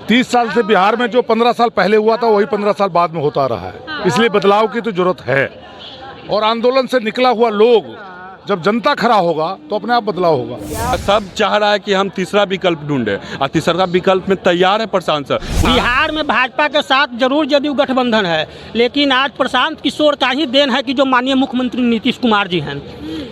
30 साल से बिहार में जो 15 साल पहले हुआ था वही 15 साल बाद में होता रहा है, इसलिए बदलाव की तो जरूरत है। और आंदोलन से निकला हुआ लोग जब जनता खड़ा होगा तो अपने आप बदलाव होगा। सब चाह रहा है कि हम तीसरा विकल्प ढूंढे और तीसरा विकल्प में तैयार है प्रशांत सर। बिहार में भाजपा के साथ जरूर जदयू गठबंधन है, लेकिन आज प्रशांत किशोर का ही देन है कि जो माननीय मुख्यमंत्री नीतीश कुमार जी हैं,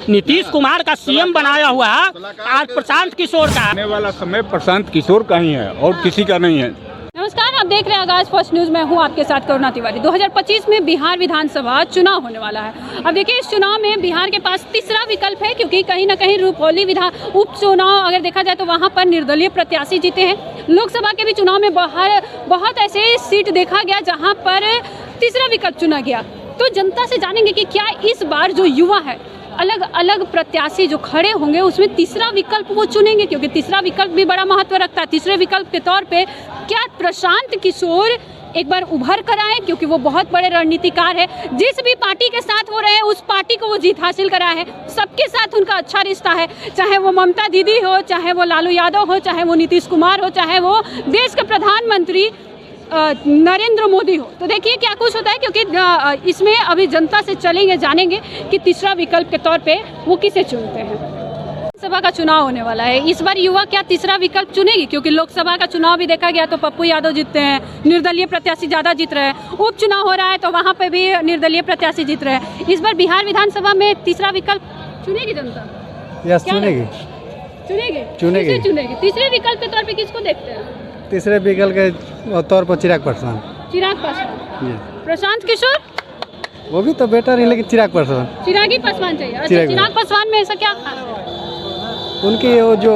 नीतीश कुमार का सीएम बनाया हुआ आज प्रशांत किशोर का। आने वाला समय प्रशांत किशोर का ही है और किसी का नहीं है। नमस्कार, आप देख रहे हैं आगाज फर्स्ट न्यूज़। मैं हूं आपके साथ करुणा तिवारी। 2025 में बिहार विधानसभा चुनाव होने वाला है। अब देखिए, इस चुनाव में बिहार के पास तीसरा विकल्प है, क्योंकि कहीं ना कहीं रुपौली उपचुनाव अगर देखा जाए तो वहां पर निर्दलीय प्रत्याशी जीते हैं। लोकसभा के भी चुनाव में बहुत ऐसे सीट देखा गया जहाँ पर तीसरा विकल्प चुना गया। तो जनता से जानेंगे कि क्या इस बार जो युवा है, अलग अलग प्रत्याशी जो खड़े होंगे उसमें तीसरा विकल्प वो चुनेंगे, क्योंकि तीसरा विकल्प भी बड़ा महत्व रखता है। तीसरे विकल्प के तौर पे क्या प्रशांत किशोर एक बार उभर कर आए, क्योंकि वो बहुत बड़े रणनीतिकार है। जिस भी पार्टी के साथ वो रहे उस पार्टी को वो जीत हासिल करा है। सबके साथ उनका अच्छा रिश्ता है, चाहे वो ममता दीदी हो, चाहे वो लालू यादव हो, चाहे वो नीतीश कुमार हो, चाहे वो देश के प्रधानमंत्री नरेंद्र मोदी हो। तो देखिए क्या कुछ होता है, क्योंकि इसमें अभी जनता से चलेंगे, जानेंगे कि तीसरा विकल्प के तौर पे वो किसे चुनते हैं। लोकसभा का चुनाव होने वाला है, इस बार युवा क्या तीसरा विकल्प चुनेगी? क्योंकि लोकसभा का चुनाव भी देखा गया तो पप्पू यादव जीतते हैं, निर्दलीय प्रत्याशी ज़्यादा जीत रहे हैं। उपचुनाव हो रहा है तो वहाँ पे भी निर्दलीय प्रत्याशी जीत रहे हैं। इस बार बिहार विधानसभा में तीसरा विकल्प चुनेगी जनता? यस, चुनेगी। किसे चुनेगी? तीसरे विकल्प के तौर पे किसको देखते हैं? तीसरे विकल्प के तौर पर चिराग पासवान। प्रशांत किशोर वो भी तो बेटर है, लेकिन चिराग पासवान चाहिए। अच्छा, चिराग पासवान में ऐसा क्या खास है? उनकी वो जो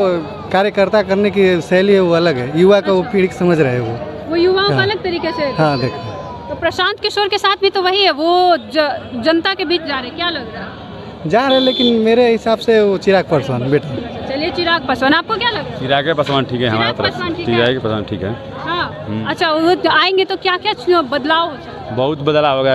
कार्यकर्ता करने की शैली है वो अलग है। युवा का वो पीढ़ी समझ रहे हैं, वो युवाओं को अलग तरीके से। हाँ, देखो तो प्रशांत किशोर के साथ भी तो वही है, वो जनता के बीच जा रहे, क्या लग रहा है? जा रहे, लेकिन मेरे हिसाब से वो चिराग पासवान बेटर। चलिए, चिराग पासवान, आपको क्या लग रहा है? चिराग पासवान ठीक है, हमारा तरफ चिराग पासवान ठीक है। हाँ, अच्छा, वो आएंगे तो क्या क्या बदलाव हो सकता है? बहुत बदलाव होगा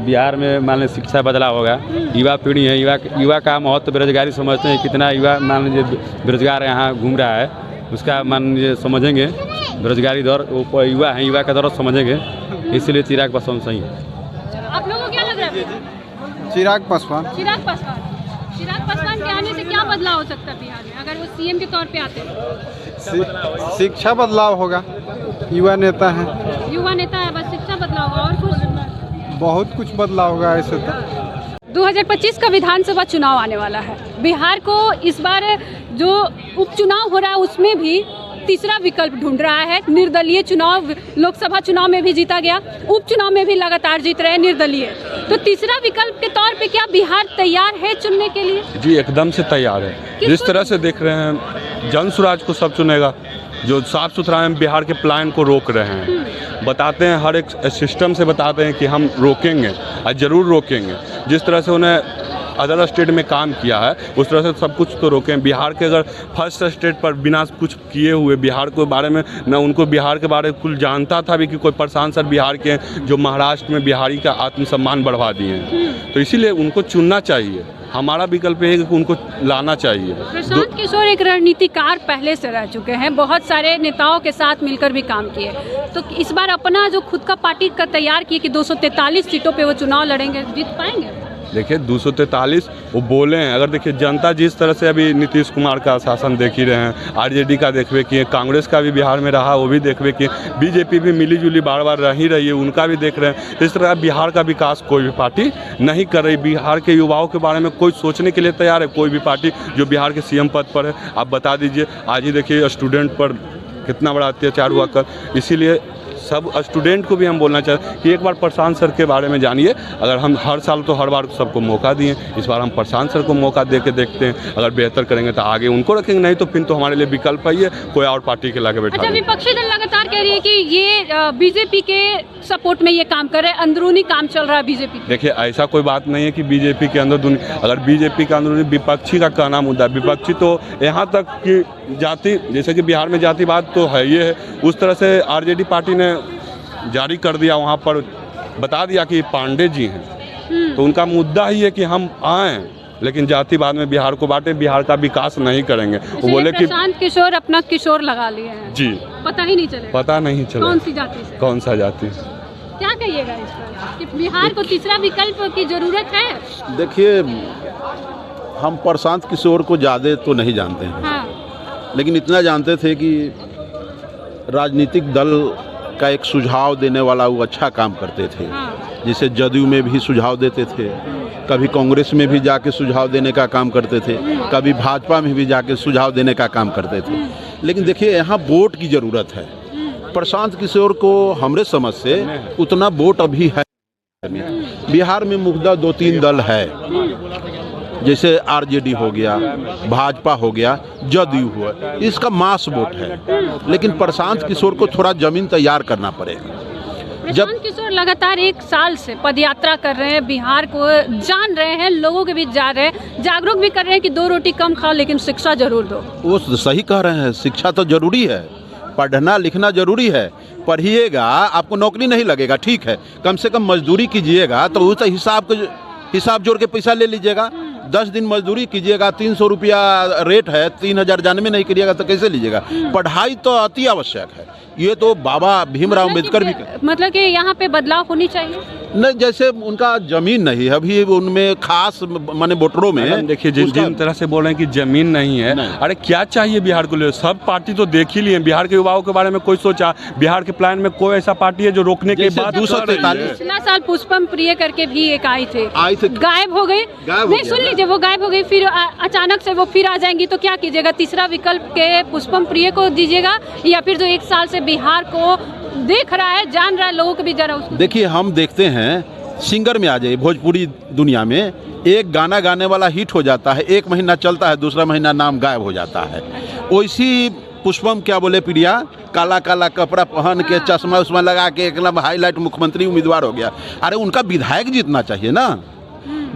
बिहार में। मान लीजिए शिक्षा बदलाव होगा, युवा पीढ़ी है, युवा का महत्व बेरोजगारी समझते हैं। कितना युवा मान लीजिए बेरोजगार यहाँ घूम रहा है, उसका मान लीजिए समझेंगे बेरोजगारी दौर, युवा है, युवा का दौर समझेंगे, इसलिए चिराग पासवान सही है। आप लोगों को क्या लग रहा है? चिराग पासवान के आने से क्या बदलाव हो सकता है बिहार में, अगर वो सीएम के तौर पे आते हैं? शिक्षा बदलाव होगा, युवा नेता है, बस शिक्षा बदलाव होगा, और कुछ? बहुत कुछ बदलाव होगा ऐसे तो। 2025 का विधानसभा चुनाव आने वाला है। बिहार को इस बार जो उपचुनाव हो रहा है उसमें भी तीसरा विकल्प ढूंढ रहा है। निर्दलीय चुनाव लोकसभा चुनाव में भी जीता गया, उपचुनाव में भी लगातार जीत रहे हैं निर्दलीय। तो तीसरा विकल्प के तौर पे क्या बिहार तैयार है चुनने के लिए? जी, एकदम से तैयार है। जिस तरह से देख रहे हैं, जन स्वराज को सब चुनेगा। जो साफ सुथरा है, बिहार के प्लान को रोक रहे हैं, बताते हैं हर एक सिस्टम से बताते हैं कि हम रोकेंगे और ज़रूर रोकेंगे। जिस तरह से उन्हें अदर स्टेट में काम किया है उस तरह से सब कुछ तो रोकें। बिहार के अगर फर्स्ट स्टेट पर बिना कुछ किए हुए बिहार के बारे में न उनको बिहार के बारे में कुल जानता था भी कि कोई प्रशांत सर बिहार के जो महाराष्ट्र में बिहारी का आत्मसम्मान बढ़वा दिए हैं, तो इसीलिए उनको चुनना चाहिए। हमारा विकल्प है कि उनको लाना चाहिए। प्रशांत किशोर एक रणनीतिकार पहले से रह चुके हैं, बहुत सारे नेताओं के साथ मिलकर भी काम किए, तो इस बार अपना जो खुद का पार्टी का तैयार किए कि 243 सीटों पे वो चुनाव लड़ेंगे, जीत पाएंगे? देखिए 243 वो बोले हैं। अगर देखिए जनता जिस तरह से अभी नीतीश कुमार का शासन देख ही रहे हैं, आरजेडी का देखबे किए, कांग्रेस का भी बिहार में रहा वो भी देखबे किए, बीजेपी भी मिली जुली बार बार रह ही रही है, उनका भी देख रहे हैं। इस तरह बिहार का विकास कोई भी पार्टी नहीं कर रही। बिहार के युवाओं के बारे में कोई सोचने के लिए तैयार है कोई भी पार्टी जो बिहार के सीएम पद पर है? आप बता दीजिए। आज ही देखिए स्टूडेंट पर कितना बड़ा अत्याचार हुआ कर। इसीलिए सब स्टूडेंट को भी हम बोलना चाहते हैं कि एक बार प्रशांत सर के बारे में जानिए। अगर हम हर साल तो हर बार सबको मौका दिए, इस बार हम प्रशांत सर को मौका दे के देखते हैं। अगर बेहतर करेंगे तो आगे उनको रखेंगे, नहीं तो फिर तो हमारे लिए विकल्प है ये कोई और पार्टी के लाके बैठा। अच्छा, विपक्षी दल लगातार कह रही है कि ये बीजेपी के सपोर्ट में ये काम कर रहे हैं, अंदरूनी काम चल रहा है बीजेपी। देखिए ऐसा कोई बात नहीं है कि बीजेपी के अंदर अगर बीजेपी का अंदरूनी विपक्षी का कहना मुद्दा है। विपक्षी तो यहाँ तक कि जाति, जैसे कि बिहार में जातिवाद तो है ये है, उस तरह से आरजेडी पार्टी ने जारी कर दिया, वहाँ पर बता दिया कि पांडे जी हैं, तो उनका मुद्दा ही है कि हम आएँ लेकिन जातिवाद में बिहार को बांटे, बिहार का विकास नहीं करेंगे। वो बोले कि प्रशांत किशोर अपना किशोर लगा लिए हैं जी, पता ही नहीं चलेगा पता नहीं चला कौन सी जाति से। कौन सा जाति। क्या कहिएगा इस पर कि बिहार को तीसरा विकल्प की जरूरत है? देखिए, हम प्रशांत किशोर को ज़्यादा तो नहीं जानते हैं, हाँ। लेकिन इतना जानते थे कि राजनीतिक दल का एक सुझाव देने वाला वो अच्छा काम करते थे। हाँ। जैसे जदयू में भी सुझाव देते थे, कभी कांग्रेस में भी जाके सुझाव देने का काम करते थे, कभी भाजपा में भी जाके सुझाव देने का काम करते थे। लेकिन देखिए, यहाँ वोट की ज़रूरत है। प्रशांत किशोर को हमरे समझ से उतना वोट अभी है। बिहार में मुख्यतः 2-3 दल है, जैसे आरजेडी हो गया, भाजपा हो गया, जदयू हुआ, इसका मास वोट है। लेकिन प्रशांत किशोर को थोड़ा जमीन तैयार करना पड़ेगा। प्रशांत किशोर लगातार 1 साल से पदयात्रा कर रहे हैं, बिहार को जान रहे हैं, लोगों के बीच जा रहे हैं, जागरूक भी कर रहे हैं कि 2 रोटी कम खाओ लेकिन शिक्षा जरूर दो। वो सही कह रहे हैं, शिक्षा तो जरूरी है, पढ़ना लिखना जरूरी है। पढ़िएगा, आपको नौकरी नहीं लगेगा, ठीक है, कम से कम मजदूरी कीजिएगा तो उस हिसाब जोड़ के पैसा ले लीजिएगा। 10 दिन मजदूरी कीजिएगा, 300 रुपया रेट है, 3000 जाने में नहीं करिएगा तो कैसे लीजिएगा। पढ़ाई तो अति आवश्यक है। ये तो बाबा भीमराव अम्बेडकर भी मतलब कि यहाँ पे बदलाव होनी चाहिए। नहीं, जैसे उनका जमीन नहीं है अभी, उनमें खास माने वोटरों में देखिए जिन तरह से बोल रहे हैं कि जमीन नहीं है, अरे क्या चाहिए बिहार को लिए? सब पार्टी तो देख ही लिए। बिहार के युवाओं के बारे में कोई सोचा? बिहार के प्लान में कोई ऐसा पार्टी है जो रोकने के बाद 243 पिछला साल पुष्पम प्रिय करके भी एक आई थे, गायब हो गई। गायब नहीं, सुन लीजिए, वो गायब हो गई, फिर अचानक से वो फिर आ जाएंगी तो क्या कीजिएगा? तीसरा विकल्प के पुष्पम प्रिय को दीजिएगा या फिर जो 1 साल से बिहार को देख रहा है, जान रहा है, लोगों के भी जरा उसको। देखिए, हम देखते हैं सिंगर में आ जाए, भोजपुरी दुनिया में एक गाना गाने वाला हिट हो जाता है, 1 महीना चलता है, दूसरा महीना नाम गायब हो जाता है। वैसी पुष्पम क्या बोले प्रिया, काला काला कपड़ा पहन के चश्मा उश्मा लगा के एकदम हाईलाइट मुख्यमंत्री उम्मीदवार हो गया। अरे उनका विधायक जीतना चाहिए ना।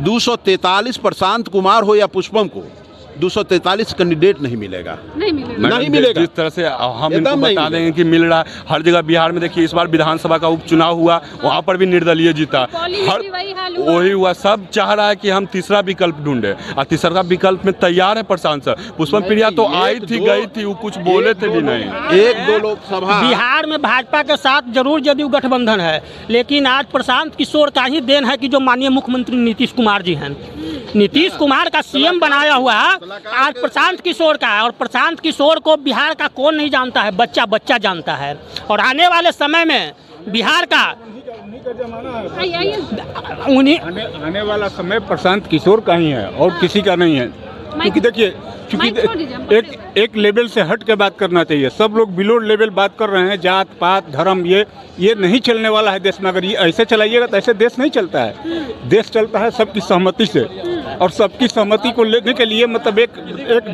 243 प्रशांत कुमार हो या पुष्पम को 243 कैंडिडेट नहीं मिलेगा, नहीं मिलेगा। जिस तरह से हम इनको बता देंगे कि मिल रहा है हर जगह। बिहार में देखिए, इस बार विधानसभा का उपचुनाव हुआ, वहाँ पर भी निर्दलीय जीता, हर वही हुआ। सब चाह रहा है कि हम तीसरा विकल्प ढूंढे, और तीसरा विकल्प में तैयार है प्रशांत सर। पुष्पम प्रिया तो आई थी, गई थी, वो कुछ बोले थे भी नहीं। 1-2 लोकसभा बिहार में भाजपा के साथ जरूर जदयू गठबंधन है, लेकिन आज प्रशांत किशोर का ही देन है कि जो माननीय मुख्यमंत्री नीतीश कुमार जी हैं, नीतीश कुमार का सीएम बनाया हुआ आज प्रशांत किशोर का है। और प्रशांत किशोर को बिहार का कौन नहीं जानता है? बच्चा बच्चा जानता है। और आने वाले समय में बिहार का आने वाला समय प्रशांत किशोर का ही है और किसी का नहीं है। क्योंकि देखिए, एक लेवल से हट के बात करना चाहिए। सब लोग बिलो लेवल बात कर रहे हैं, जात पात धर्म, ये नहीं चलने वाला है देश में। अगर ये ऐसे चलाइएगा तो ऐसे देश नहीं चलता है। देश चलता है सबकी सहमति से, और सबकी सहमति को लेने के लिए मतलब एक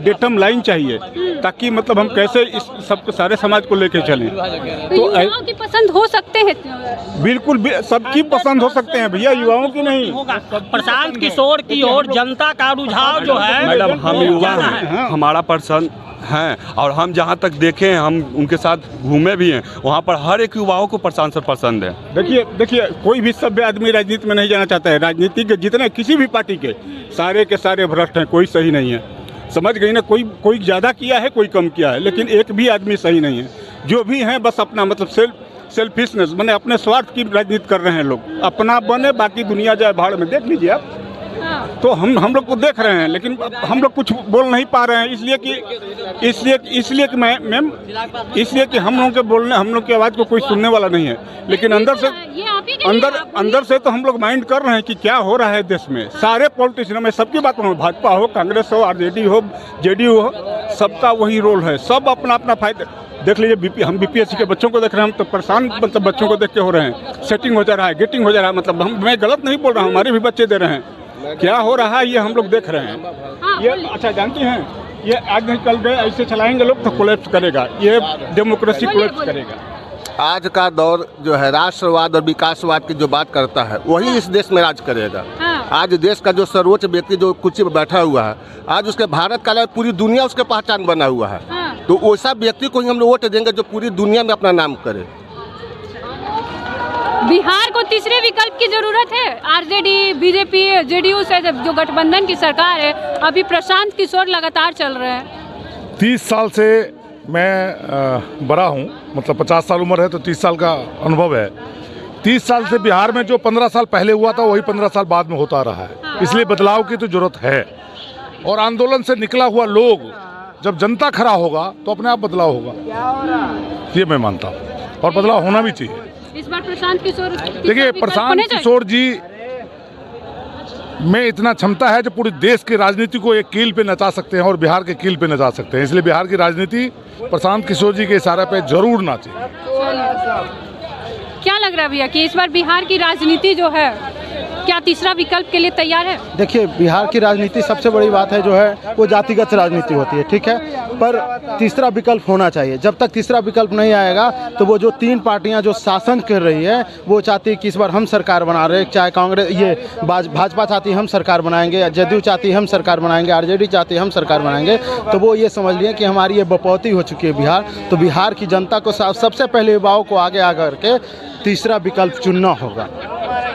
डेटम लाइन चाहिए, ताकि मतलब हम कैसे इस सब सारे समाज को लेके चलें। तो युवाओं की पसंद हो सकते हैं, बिल्कुल सबकी पसंद हो सकते हैं भैया, युवाओं की नहीं। प्रशांत किशोर की ओर जनता का रुझान जो है, मैडम हम युवा हैं, हमारा पसंद हैं, और हम जहाँ तक देखे हैं, हम उनके साथ घूमे भी हैं, वहाँ पर हर एक युवाओं को प्रशांत सर पसंद है। देखिए कोई भी सभ्य आदमी राजनीति में नहीं जाना चाहता है। राजनीति के जितने किसी भी पार्टी के सारे भ्रष्ट हैं, कोई सही नहीं है। समझ गई ना? कोई ज़्यादा किया है, कोई कम किया है, लेकिन एक भी आदमी सही नहीं है। जो भी हैं बस अपना मतलब सेल्फिशनेस बने, अपने स्वार्थ की राजनीति कर रहे हैं लोग। अपना बने, बाकी दुनिया जाए भाड़ में। देख लीजिए आप, तो हम लोग को देख रहे हैं, लेकिन हम लोग कुछ बोल नहीं पा रहे हैं, इसलिए कि हम लोग की आवाज़ को कोई सुनने वाला नहीं है। लेकिन अंदर से तो हम लोग माइंड कर रहे हैं कि क्या हो रहा है देश में। सारे पॉलिटिशियन में सबकी बात हो, भाजपा हो, कांग्रेस हो, आरजेडी हो, जेडीयू हो, सबका वही रोल है। सब अपना अपना फायदा देख लीजिए। हम बीपीएससी के बच्चों को देख रहे हैं, हम तो परेशान मतलब बच्चों को देख के हो रहे हैं। सेटिंग हो जा रहा है, गेटिंग हो जा रहा है, मतलब मैं गलत नहीं बोल रहा हूँ, हमारे भी बच्चे दे रहे हैं। क्या हो रहा है ये हम लोग देख रहे हैं। ये अच्छा जानती हैं, ये आज नहीं कल गए ऐसे चलाएंगे लोग तो कोलैप्स करेगा, ये डेमोक्रेसी कोलैप्स करेगा। आज का दौर जो है राष्ट्रवाद और विकासवाद की जो बात करता है, वही इस देश में राज करेगा। आज देश का जो सर्वोच्च व्यक्ति जो कुर्सी पर बैठा हुआ है, आज उसके भारत का पूरी दुनिया उसके पहचान बना हुआ है। तो वैसा व्यक्ति को ही हम लोग वोट देंगे जो पूरी दुनिया में अपना नाम करे। बिहार को तीसरे विकल्प की जरूरत है। आरजेडी, बीजेपी, जेडीयू से जो गठबंधन की सरकार है, अभी प्रशांत किशोर लगातार चल रहे हैं। 30 साल से मैं बड़ा हूँ, मतलब 50 साल उम्र है तो 30 साल का अनुभव है। 30 साल से बिहार में जो 15 साल पहले हुआ था वही 15 साल बाद में होता रहा है, इसलिए बदलाव की तो जरूरत है। और आंदोलन से निकला हुआ लोग जब जनता खड़ा होगा तो अपने आप बदलाव होगा, ये मैं मानता हूँ, और बदलाव होना भी चाहिए। इस बार प्रशांत किशोर, देखिए प्रशांत किशोर जी में इतना क्षमता है जो पूरे देश की राजनीति को एक कील पे नचा सकते हैं और बिहार के कील पे नचा सकते हैं, इसलिए बिहार की राजनीति प्रशांत किशोर जी के इशारे पे जरूर नाचे। क्या लग रहा है भैया कि इस बार बिहार की राजनीति जो है क्या तीसरा विकल्प के लिए तैयार है? देखिए, बिहार की राजनीति सबसे बड़ी बात है जो है वो जातिगत राजनीति होती है, ठीक है, पर तीसरा विकल्प होना चाहिए। जब तक तीसरा विकल्प नहीं आएगा तो वो जो तीन पार्टियां जो शासन कर रही है वो चाहती है कि इस बार हम सरकार बना रहे हैं, चाहे कांग्रेस ये भाजपा चाहती है हम सरकार बनाएंगे, जदयू चाहती है हम सरकार बनाएंगे, आरजेडी चाहती है हम सरकार बनाएंगे, तो वो ये समझ लिए कि हमारी ये बपौती हो चुकी है बिहार। तो बिहार की जनता को सबसे पहले युवाओं को आगे आकर के तीसरा विकल्प चुनना होगा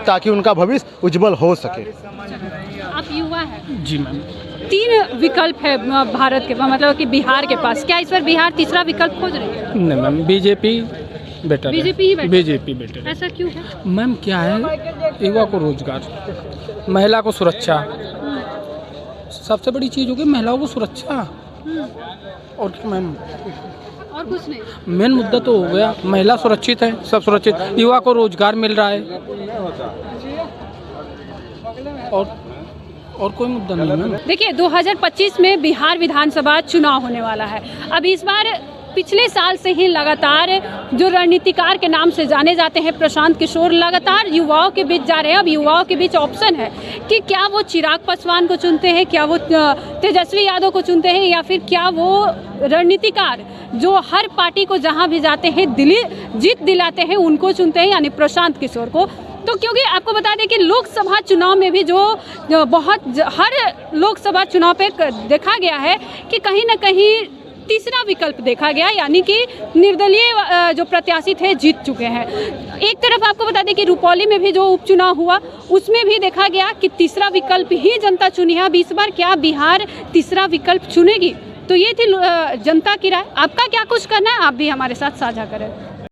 ताकि उनका भविष्य उज्जवल हो सके। आप युवा हैं जी मैम। 3 विकल्प है भारत के, मतलब कि बिहार के पास, क्या इस बार बिहार तीसरा विकल्प खोज रही है? नहीं मैम, बीजेपी बेटर है। बीजेपी ही बेटर? बीजेपी बेटर है। ऐसा क्यों है? मैम क्या है, युवा को रोजगार, महिला को सुरक्षा, सबसे बड़ी चीज़ होगी महिलाओं को सुरक्षा। और क्या मैम, और कुछ नहीं? मेन मुद्दा तो हो गया, महिला सुरक्षित है, सब सुरक्षित, युवा को रोजगार मिल रहा है, और कोई मुद्दा नहीं है। देखिए 2025 में बिहार विधानसभा चुनाव होने वाला है। अब इस बार पिछले साल से ही लगातार जो रणनीतिकार के नाम से जाने जाते हैं प्रशांत किशोर लगातार युवाओं के बीच जा रहे हैं। अब युवाओं के बीच ऑप्शन है कि क्या वो चिराग पासवान को चुनते हैं, क्या वो तेजस्वी यादव को चुनते हैं, या फिर क्या वो रणनीतिकार जो हर पार्टी को जहां भी जाते हैं जीत दिलाते हैं उनको चुनते हैं, यानी प्रशांत किशोर को। तो क्योंकि आपको बता दें कि लोकसभा चुनाव में भी जो हर लोकसभा चुनाव पे देखा गया है कि कहीं ना कहीं तीसरा विकल्प देखा गया, यानी कि निर्दलीय जो प्रत्याशी थे जीत चुके हैं। एक तरफ आपको बता दें कि रुपौली में भी जो उपचुनाव हुआ उसमें भी देखा गया कि तीसरा विकल्प ही जनता चुनी है। अब इस बार क्या बिहार तीसरा विकल्प चुनेगी? तो ये थी जनता की राय। आपका क्या कुछ करना है आप भी हमारे साथ साझा करें।